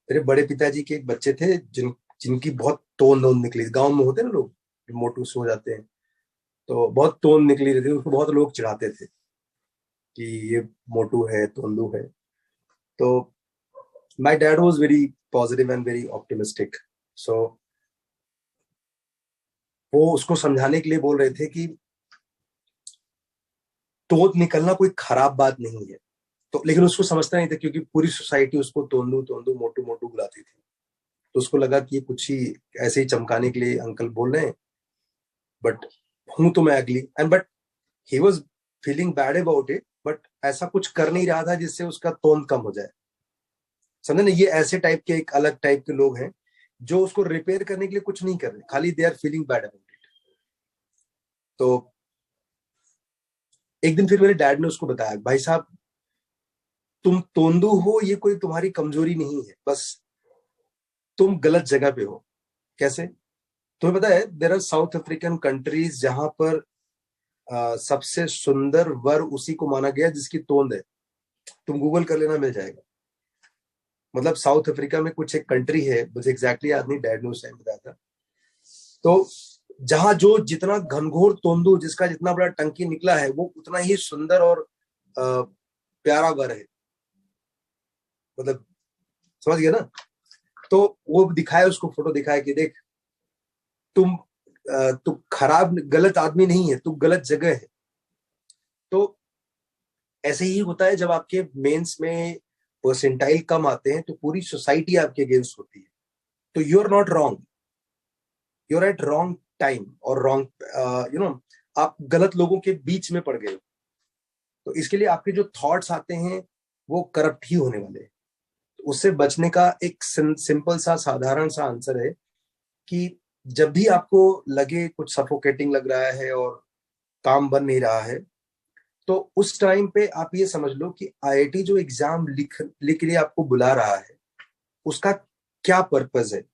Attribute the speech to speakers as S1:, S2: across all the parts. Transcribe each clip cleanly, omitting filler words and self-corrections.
S1: मेरे बड़े पिताजी के एक बच्चे थे जिनकी बहुत तोंद वोंद निकली। गांव में होते ना लोग, मोटू से हो जाते हैं, तो बहुत तोंद निकली रहती थी, उसको बहुत लोग चिढ़ाते थे कि ये मोटू है, तोंदू है। तो my dad was very positive and very optimistic. So वो उसको समझाने के लिए बोल रहे थे कि तोंद निकलना कोई खराब बात नहीं है। तो लेकिन उसको समझता नहीं था, क्योंकि पूरी सोसाइटी उसको तोंदू तोंदू मोटू मोटू बुलाती थी। तो उसको लगा कि ये कुछ ही ऐसे ही चमकाने के लिए अंकल बोल रहे हैं, बट हूं तो मैं अगली। And but he was feeling bad about it, but ऐसा कुछ कर नहीं रहा था जिससे उसका तोंद कम हो जाए। समझे ना, ये ऐसे टाइप के एक अलग टाइप के लोग हैं जो उसको रिपेयर करने के लिए कुछ नहीं कर रहे, खाली they are feeling bad about it. तो एक दिन फिर मेरे डैड ने उसको बताया, भाई साहब तुम तोंदू हो ये कोई तुम्हारी कमजोरी नहीं है, बस तुम गलत जगह पे हो। कैसे? तुम्हें पता है there are South African countries जहां पर सबसे सुंदर वर उसी को माना गया जिसकी तोंद है। तुम गूगल कर लेना, मिल जाएगा। मतलब साउथ अफ्रीका में कुछ एक कंट्री है, मुझे एग्जैक्टली याद नहीं, डैड ने उस टाइम बताया था। तो जहां जो जितना घनघोर तोंदू, जिसका जितना बड़ा टंकी निकला है, वो उतना ही सुंदर और प्यारा वर है। मतलब समझ गया ना? तो वो दिखाया, उसको फोटो दिखाया कि देख तुम तू खराब गलत आदमी नहीं है, तू गलत जगह है। तो ऐसे ही होता है जब आपके मेंस में परसेंटाइल कम आते हैं, तो पूरी सोसाइटी आपके अगेंस्ट होती है। तो you are not wrong, you are at wrong time और रॉन्ग आप गलत लोगों के बीच में पड़ गए हो। तो इसके लिए आपके जो थॉट्स आते हैं वो करप्ट ही होने वाले हैं। तो उससे बचने का एक सिंपल सा साधारण सा आंसर है कि जब भी आपको लगे कुछ सफोकेटिंग लग रहा है और काम बन नहीं रहा है, तो उस टाइम पे आप ये समझ लो कि आईआईटी जो एग्जाम लिख लिख के लिए आपको बुला रहा है, उसका क्या पर्पज है।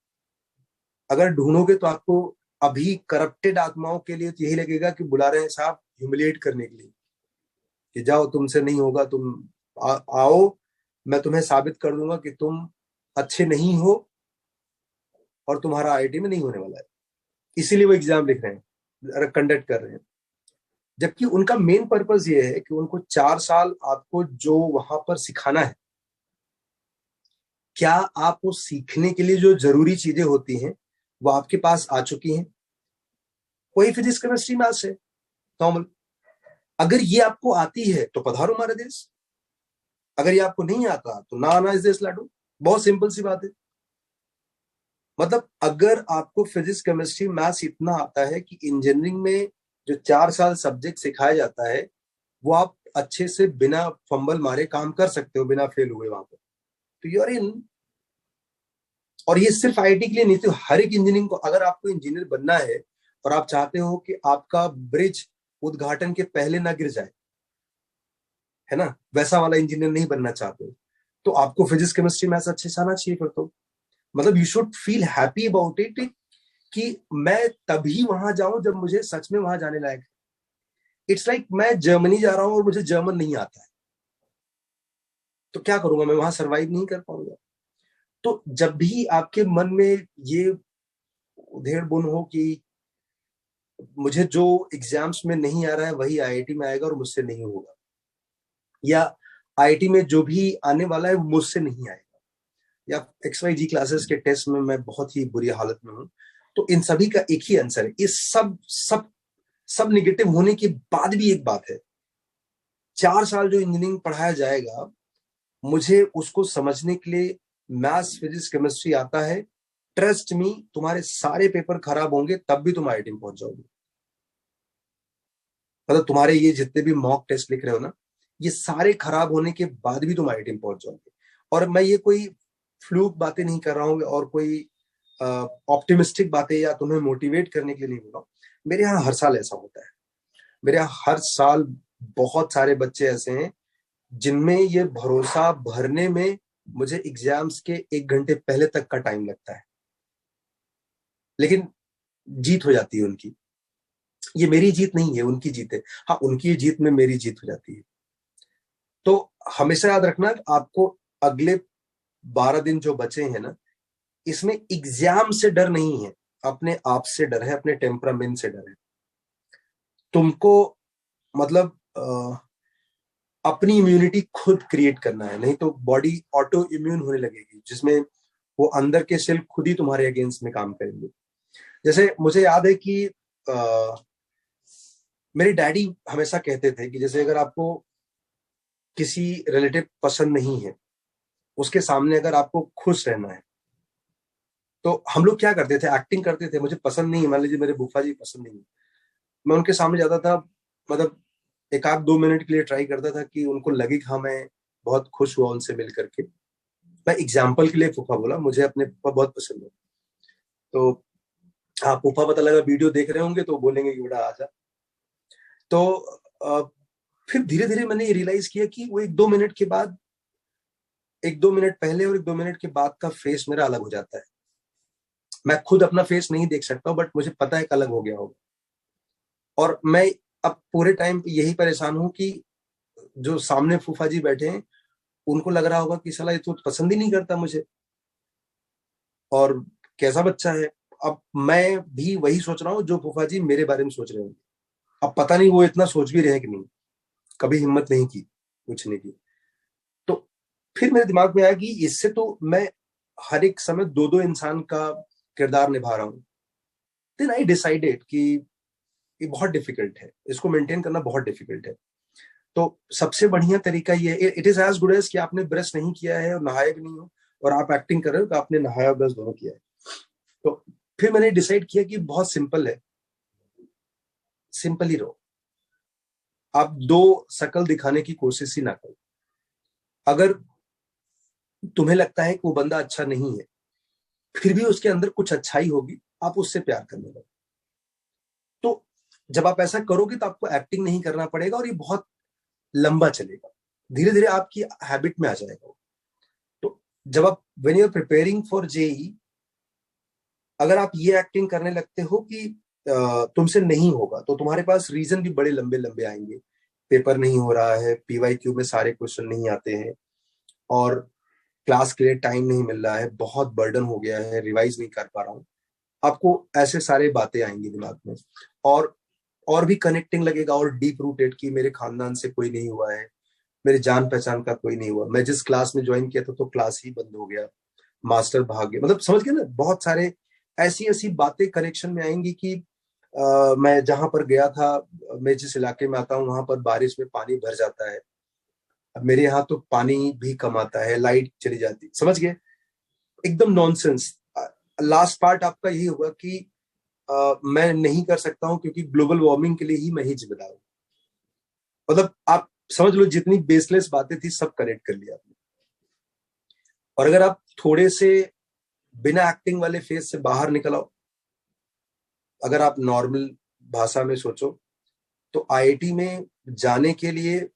S1: अगर ढूंढोगे तो आपको अभी करप्टेड आत्माओं के लिए तो यही लगेगा कि बुला रहे हैं साहब ह्यूमिलिएट करने के लिए, कि जाओ तुमसे नहीं होगा, तुम आओ, मैं तुम्हें साबित कर दूंगा कि तुम अच्छे नहीं हो और तुम्हारा आईआईटी में नहीं होने वाला है। इसीलिए वो एग्जाम लिख रहे हैं, कंडक्ट कर रहे हैं। जबकि उनका मेन पर्पस ये है कि उनको 4 साल आपको जो वहां पर सिखाना है, क्या आप वो सीखने के लिए जो जरूरी चीजें होती हैं वो आपके पास आ चुकी हैं। वही फिजिक्स केमिस्ट्री मैथ्स है, नॉर्मल। अगर ये आपको आती है तो पधारो हमारे देश, अगर ये आपको नहीं आता तो ना आना इस देश लाडू। बहुत सिंपल सी बात है। मतलब अगर आपको फिजिक्स केमिस्ट्री मैथ्स इतना आता है कि इंजीनियरिंग में जो 4 साल सब्जेक्ट सिखाया जाता है वो आप अच्छे से बिना फंबल मारे काम कर सकते हो, बिना फेल हुए वहां पर, तो यू आर इन। और ये सिर्फ आईआईटी के लिए नहीं, तो हर एक इंजीनियरिंग को, अगर आपको इंजीनियर बनना है और आप चाहते हो कि आपका ब्रिज उद्घाटन के पहले ना गिर जाए, है ना, वैसा वाला इंजीनियर नहीं बनना चाहते हो, तो आपको फिजिक्स केमिस्ट्री मैथ्स अच्छे से आना चाहिए फिर तो। मतलब you should feel happy about it कि मैं तभी वहां जाऊं जब मुझे सच में वहां जाने लायक। इट्स लाइक मैं जर्मनी जा रहा हूं और मुझे जर्मन नहीं आता है, तो क्या करूंगा, मैं वहां सरवाइव नहीं कर पाऊंगा। तो जब भी आपके मन में ये उधेड़ बुन हो कि मुझे जो एग्जाम्स में नहीं आ रहा है वही आईआईटी में आएगा और मुझसे नहीं होगा, या आईआईटी में जो भी आने वाला है वो मुझसे नहीं आएगा, या XYZ क्लासेस के टेस्ट में मैं बहुत ही बुरी हालत में हूं, तो इन सभी का एक ही आंसर है। इस सब सब सब निगेटिव होने के बाद भी एक बात है, 4 साल जो इंजीनियरिंग पढ़ाया जाएगा, मुझे उसको समझने के लिए मैथ्स फिजिक्स केमिस्ट्री आता है। ट्रस्ट मी, तुम्हारे सारे पेपर खराब होंगे तब भी तुम आईआईटी में पहुंच जाओगे। मतलब तुम्हारे ये जितने भी मॉक टेस्ट लिख रहे हो ना, ये सारे खराब होने के बाद भी तुम आईआईटी में पहुंच जाओगे। और मैं ये कोई फ्लूक बातें नहीं कर रहा हूँ और कोई ऑप्टिमिस्टिक बातें या तुम्हें मोटिवेट करने के लिए नहीं बोल रहा हूँ। मेरे यहाँ हर साल ऐसा होता है। मेरे यहाँ हर साल बहुत सारे बच्चे ऐसे हैं जिनमें ये भरोसा भरने में मुझे एग्जाम्स के 1 घंटे पहले तक का टाइम लगता है, लेकिन जीत हो जाती है उनकी। ये मेरी जीत नहीं है, उनकी जीत है। हाँ, उनकी जीत में मेरी जीत हो जाती है। तो हमेशा याद रखना, आपको अगले 12 दिन जो बचे हैं ना, इसमें एग्जाम से डर नहीं है, अपने आप से डर है, अपने टेम्परामेंट से डर है। तुमको मतलब अपनी इम्यूनिटी खुद क्रिएट करना है, नहीं तो बॉडी ऑटो इम्यून होने लगेगी, जिसमें वो अंदर के सेल खुद ही तुम्हारे अगेंस्ट में काम करेंगे। जैसे मुझे याद है कि मेरे डैडी हमेशा कहते थे कि जैसे अगर आपको किसी रिलेटिव पसंद नहीं है, उसके सामने अगर आपको खुश रहना है, तो हम लोग क्या करते थे, एक्टिंग करते थे। मुझे पसंद नहीं है, मान लीजिए मेरे फूफा जी पसंद नहीं है, मैं उनके सामने जाता था, मतलब एक आध 2 मिनट के लिए ट्राई करता था कि उनको लगे कि हाँ मैं बहुत खुश हुआ उनसे मिल करके। मैं एग्जाम्पल के लिए फूफा बोला, मुझे अपने फूफा बहुत पसंद है। तो हाँ, फूफा पता लगा वीडियो देख रहे होंगे तो बोलेंगे कि बेटा आजा। तो फिर धीरे धीरे मैंने ये रियलाइज किया कि वो 1-2 मिनट के बाद, 1-2 मिनट पहले और 1-2 मिनट के बाद का फेस मेरा अलग हो जाता है। मैं खुद अपना फेस नहीं देख सकता, बट मुझे पता है कि अलग हो गया होगा। और मैं अब पूरे टाइम यही परेशान हूं कि जो सामने फूफा जी बैठे हैं, उनको लग रहा होगा कि साला ये तो पसंद ही नहीं करता मुझे, और कैसा बच्चा है। अब मैं भी वही सोच रहा हूँ जो फूफा जी मेरे बारे में सोच रहे होंगे। अब पता नहीं वो इतना सोच भी रहे हैं कि नहीं, कभी हिम्मत नहीं की पूछने की। तो फिर मेरे दिमाग में आया कि इससे तो मैं हर एक समय दो दो इंसान का किरदार निभा रहा हूं। देन आई डिसाइडेड कि ये बहुत डिफिकल्ट है, इसको मेंटेन करना बहुत डिफिकल्ट है। तो सबसे बढ़िया तरीका ये, it is as good as कि आपने ब्रश नहीं किया है और नहाया भी नहीं हो, और आप एक्टिंग कर रहे हो तो आपने नहाया और ब्रश दोनों किया है। तो फिर मैंने डिसाइड किया कि बहुत सिंपल है, सिंपल ही रहो। आप दो शकल दिखाने की कोशिश ही ना करो। अगर तुम्हें लगता है कि वो बंदा अच्छा नहीं है, फिर भी उसके अंदर कुछ अच्छाई होगी, आप उससे प्यार करने लगो। तो जब आप ऐसा करोगे तो आपको एक्टिंग नहीं करना पड़ेगा, और ये बहुत लंबा चलेगा, धीरे धीरे आपकी हैबिट में आ जाएगा। तो जब आप when you are preparing for JEE, अगर आप ये एक्टिंग करने लगते हो कि तुमसे नहीं होगा, तो तुम्हारे पास रीजन भी बड़े लंबे लंबे आएंगे। पेपर नहीं हो रहा है, पीवाईक्यू में सारे क्वेश्चन नहीं आते हैं, और क्लास के लिए टाइम नहीं मिल रहा है, बहुत बर्डन हो गया है, रिवाइज नहीं कर पा रहा हूँ। आपको ऐसे सारे बातें आएंगी दिमाग में, और और भी कनेक्टिंग लगेगा, और डीप रूटेड कि मेरे खानदान से कोई नहीं हुआ है, मेरे जान पहचान का कोई नहीं हुआ, मैं जिस क्लास में ज्वाइन किया था तो क्लास ही बंद हो गया, मास्टर भाग गया, मतलब समझ गए ना। बहुत सारे ऐसी ऐसी बातें कनेक्शन में आएंगी कि मैं जहां पर गया था, मैं जिस इलाके में आता हूँ वहां पर बारिश में पानी भर जाता है। अब मेरे यहाँ तो पानी भी कम आता है, लाइट चली जाती, समझ गए, एकदम नॉनसेंस। लास्ट पार्ट आपका यही होगा कि मैं नहीं कर सकता हूँ क्योंकि ग्लोबल वार्मिंग के लिए ही मैं ही जिम्मेदार हूँ। मतलब आप समझ लो, जितनी बेसलेस बातें थी सब कनेक्ट कर लिया आपने। और अगर आप थोड़े से बिना एक्टिंग वाले फेज से बाहर निकल आओ, अगर आप नॉर्मल भाषा में सोचो, तो आईआईटी में जाने के लिए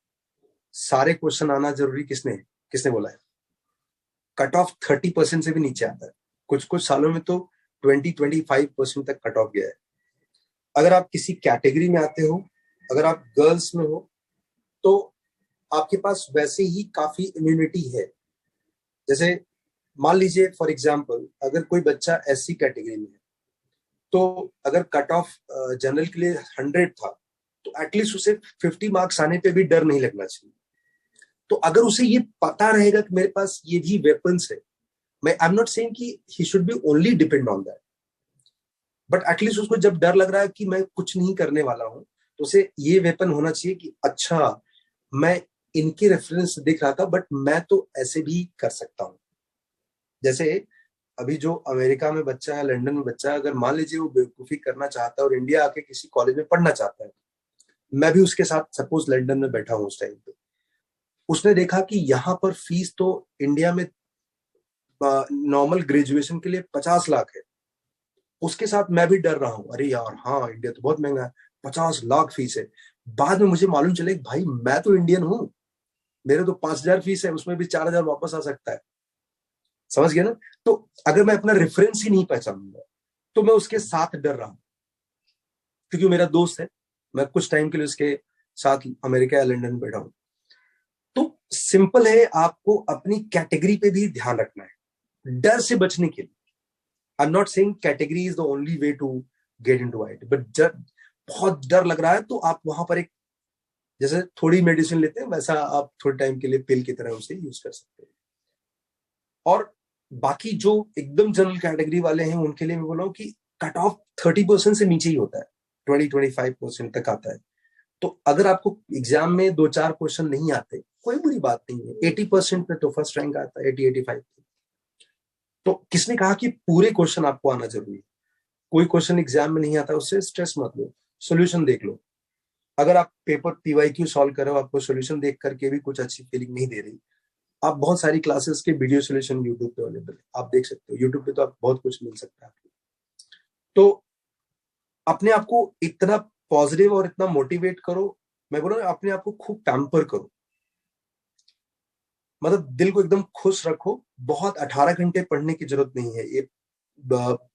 S1: सारे क्वेश्चन आना जरूरी किसने किसने बोला है? कट ऑफ 30% से भी नीचे आता है, कुछ कुछ सालों में तो 20-25% तक कट ऑफ गया है। अगर आप किसी कैटेगरी में आते हो, अगर आप गर्ल्स में हो, तो आपके पास वैसे ही काफी इम्यूनिटी है। जैसे मान लीजिए फॉर एग्जांपल, अगर कोई बच्चा एससी कैटेगरी में है, तो अगर कट ऑफ जनरल के लिए 100 था, तो एटलीस्ट उसे 50 मार्क्स आने पे भी डर नहीं लगना चाहिए। तो अगर उसे ये पता रहेगा कि मेरे पास ये भी वेपन्स है, मैं आई एम नॉट सेइंग कि he should be only depend on that, but at least उसको जब डर लग रहा है कि मैं कुछ नहीं करने वाला हूं, तो उसे ये वेपन होना चाहिए कि अच्छा, मैं इनके रेफरेंस दिख रहा था, बट मैं तो ऐसे भी कर सकता हूं। जैसे अभी जो अमेरिका में बच्चा है, लंदन में बच्चा है, अगर मान लीजिए वो बेवकूफी करना चाहता है और इंडिया आके किसी कॉलेज में पढ़ना चाहता है, मैं भी उसके साथ सपोज लंदन में बैठा हूँ उस टाइम पे, उसने देखा कि यहाँ पर फीस तो इंडिया में नॉर्मल ग्रेजुएशन के लिए 50 लाख है। उसके साथ मैं भी डर रहा हूँ, अरे यार हाँ इंडिया तो बहुत महंगा है, 50 लाख फीस है। बाद में मुझे मालूम चले भाई मैं तो इंडियन हूँ, मेरे तो 5,000 फीस है, उसमें भी 4,000 वापस आ सकता है। समझ गया ना? तो अगर मैं अपना रेफरेंस ही नहीं पहचानूंगा, तो मैं उसके साथ डर रहा हूं, क्योंकि मेरा दोस्त है, मैं कुछ टाइम के लिए उसके साथ अमेरिका या लंदन में बैठा हूं। तो सिंपल है, आपको अपनी कैटेगरी पे भी ध्यान रखना है डर से बचने के लिए। I am not saying category is the only way to get into IIT, but जब बहुत डर लग रहा है तो आप वहां पर एक, जैसे थोड़ी मेडिसिन लेते हैं वैसा आप थोड़े टाइम के लिए पिल की तरह उसे यूज कर सकते हैं। और बाकी जो एकदम जनरल कैटेगरी वाले हैं उनके लिए मैं बोल रहा हूँ कि कट ऑफ 30% से नीचे ही होता है, 20-25% तक आता है। तो अगर आपको एग्जाम में 2-4 क्वेश्चन नहीं आते, कोई बुरी बात नहीं है, 80% पे तो फर्स्ट रैंक आता है, 80-85। तो किसने कहा कि पूरे क्वेश्चन आपको आना जरूरी है? कोई क्वेश्चन एग्जाम में नहीं आता उससे स्ट्रेस मत लो, सोल्यूशन देख लो। अगर आप पेपर पीवाईक्यू सॉल्व कर रहे हो, आपको सोल्यूशन देख करके भी कुछ अच्छी फीलिंग नहीं दे रही, आप बहुत सारी क्लासेस के वीडियो सोल्यूशन यूट्यूब पे अवेलेबल है, आप देख सकते हो। यूट्यूब पे तो आप बहुत कुछ मिल सकता है आपको। तो अपने आप को इतना पॉजिटिव और इतना मोटिवेट करो, मैं बोल रहा हूँ अपने आप को खूब पैम्पर करो, मतलब दिल को एकदम खुश रखो। बहुत 18 घंटे पढ़ने की जरूरत नहीं है, ये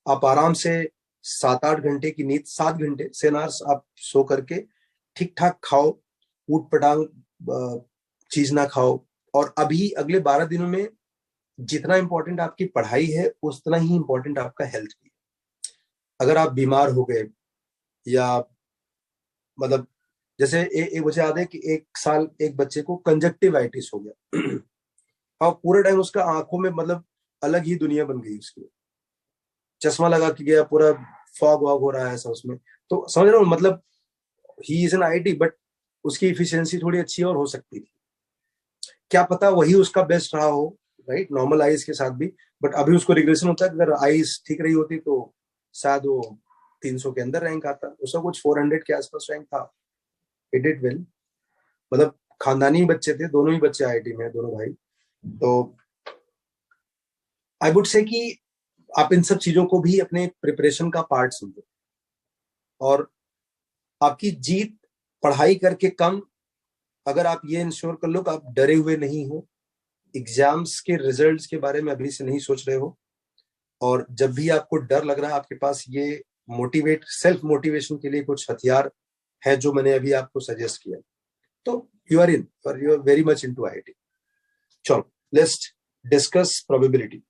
S1: आप आराम से 7-8 घंटे की नींद, 7 घंटे 7 आवर्स आप सो करके ठीक ठाक खाओ, ऊट पटांग चीज ना खाओ। और अभी अगले 12 दिनों में जितना इंपॉर्टेंट आपकी पढ़ाई है उतना ही इंपॉर्टेंट आपका हेल्थ भी। अगर आप बीमार हो गए या मतलब जैसे मुझे याद है कि एक साल एक बच्चे को कंजक्टिवाइटिस हो गया और पूरे टाइम उसका आंखों में मतलब अलग ही दुनिया बन गई उसकी, चश्मा लगा के गया, पूरा फॉग वॉग हो रहा है ऐसा उसमें। तो समझ रहे हो, मतलब he is an IT but उसकी इफिशियंसी थोड़ी अच्छी और हो सकती थी, क्या पता वही उसका बेस्ट रहा हो, राइट, नॉर्मल आईज के साथ भी। बट अभी उसको रिग्रेशन होता है, अगर आईज ठीक रही होती तो शायद वो 300 के अंदर रैंक आता, उसका कुछ 400 के आसपास रैंक था। इट डिड वेल, मतलब खानदानी बच्चे थे, दोनों ही बच्चे आईआईटी में, दोनों भाई। तो आई वुड से कि आप इन सब चीजों को भी अपने प्रिपरेशन का पार्ट समझो, और आपकी जीत पढ़ाई करके कम, अगर आप ये इंश्योर कर लो कि आप डरे हुए नहीं हो, एग्जाम्स के रिजल्ट्स के बारे में अभी से नहीं सोच रहे हो, और जब भी आपको डर लग रहा है आपके पास ये सेल्फ मोटिवेशन के लिए कुछ हथियार है जो मैंने अभी आपको सजेस्ट किया, तो you are very much into IIT. चलो लेट्स डिस्कस प्रोबेबिलिटी।